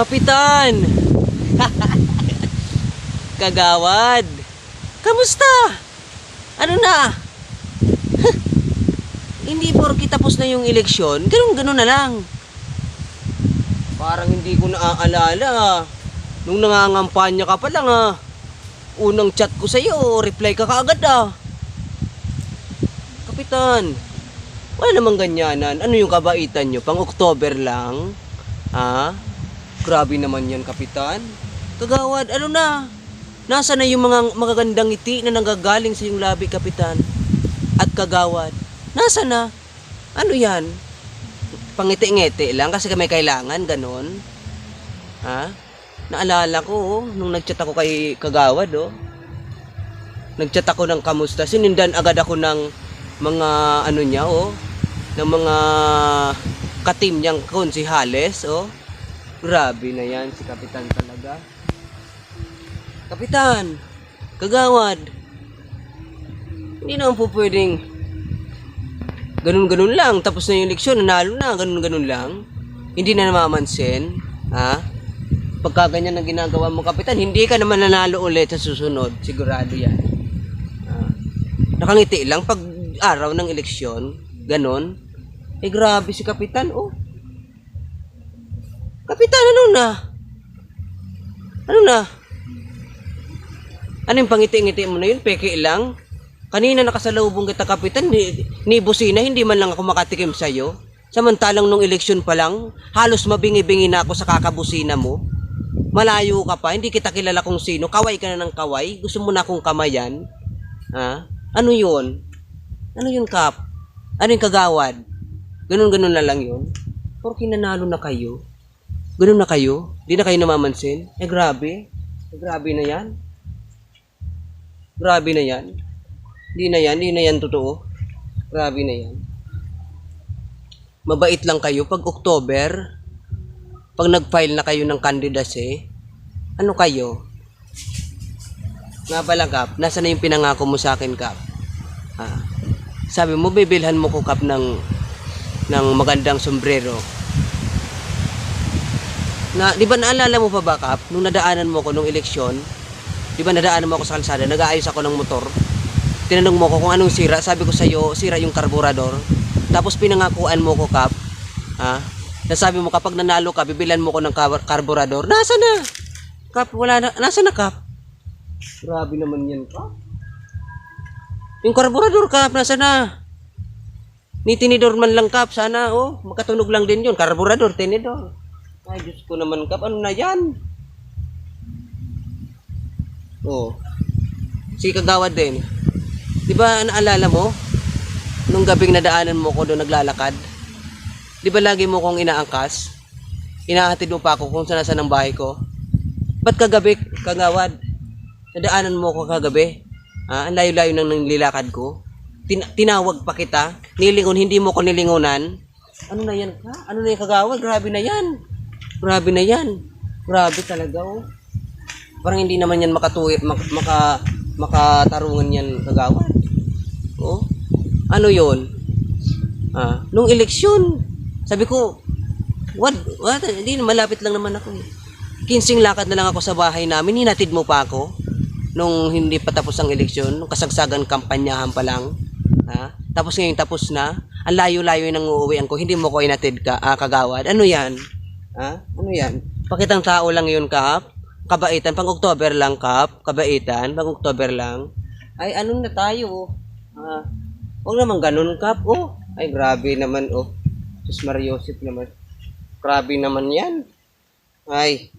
Kapitan! Kagawad! Kamusta? Ano na? Hindi porke tapos na yung eleksyon, ganun na lang. Parang hindi ko naaalala. Nung nangangampanya ka pa lang unang chat ko sa'yo, reply ka kaagad Kapitan, wala namang ganyanan. Ano yung kabaitan nyo? Pang October lang? Grabe naman yan, Kapitan. Kagawad, ano na? Nasa na yung mga magagandang ngiti na nanggagaling sa iyong labi, Kapitan? At Kagawad, nasa na? Ano yan? Pangiti-ngiti lang kasi may kailangan, ganon? Naalala ko, nung nagchat ako kay Kagawad, nagchat ako ng kamusta. Sinindan agad ako ng mga ano niya, ng mga katim niyang konsihales, Grabe na yan, si Kapitan talaga. Kapitan, Kagawad, hindi naman po pwedeng ganun-ganun lang. Tapos na yung eleksyon, nanalo na, ganun-ganun lang. Hindi na namamansin, Pagka ganyan ang ginagawa mo, Kapitan, hindi ka naman nanalo ulit sa susunod. Sigurado yan. Nakangiti lang pag araw ng eleksyon, ganun. Grabe si Kapitan, Kapitan, ano na? Ano yung pangiti-ngiti mo na yun? Peke lang? Kanina nakasalubong kita, Kapitan, ni busina, hindi man lang ako makatikim sa'yo. Samantalang nung eleksyon pa lang, halos mabingi-bingi na ako sa kakabusina mo. Malayo ka pa, hindi kita kilala kung sino. Kaway ka na ng kaway. Gusto mo na akong kamayan. Ano yun? Ano yun, Kap? Ano yung Kagawad? Ganun-ganun na lang yun. Porque nanalo na kayo. Ganun na kayo? Di na kayo namamansin? Grabe. Grabe na yan. Grabe na yan. Di na yan totoo. Grabe na yan. Mabait lang kayo pag October. Pag nag-file na kayo ng candidacy, ano kayo? Nga pala, Kap, nasa na yung pinangako mo sa akin, Kap? Sabi mo, bibilhan mo ko, Kap, ng magandang sombrero. Di ba naalala mo pa ba, Kap, nung nadaanan mo ko nung eleksyon, di ba nadaanan mo ako sa kalsada, nag-aayos ako ng motor, tinanong mo ko kung anong sira, sabi ko sa'yo, sira yung karburador, tapos pinangakuan mo ko, Kap, nasabi mo kapag nanalo ka, bibilan mo ko ng karburador, nasa na? Kap, wala na, nasa na, Kap? Grabe naman yan, Kap. Yung karburador, Kap, nasa na? Ni tinidor man lang, Kap, sana, makatunog lang din yun, karburador, tinidor. Ay, Diyos ko naman, Kap. Ano na yan? Si Kagawad din. Di ba naalala mo? Nung gabing nadaanan mo ko doon naglalakad? Di ba lagi mo kong inaangkas? Inahatid mo pa ako kung saan ng bahay ko? Ba't kagabi, Kagawad? Nadaanan mo ko kagabi? Ang layo-layo nang nililakad ko? Tinawag pa kita? Nilingon, hindi mo ko nilingunan? Ano na yan, ka? Ano na yan, Kagawad? Grabe na yan. Grabe na yan. Grabe talaga, Parang hindi naman yan makatarungan yan, Kagawad. Ano yon? Nung eleksyon, sabi ko, what? Hindi, malapit lang naman ako. 15 lakad na lang ako sa bahay namin. Hinatid mo pa ako nung hindi pa tapos ang eleksyon, nung kasagsagan kampanyahan pa lang. Tapos ngayon tapos na. Ang layo-layo nang uuwian ko. Hindi mo ko inatid ka, Kagawad. Ano yan? Ano yan? Pakitang tao lang yun, Kap. Kabaitan. Pang October lang, Kap. Kabaitan. Pang October lang. Ay, ano na tayo? Huwag naman ganun, Kap. Ay, grabe naman, Sus Mariosip naman. Grabe naman yan. Ay.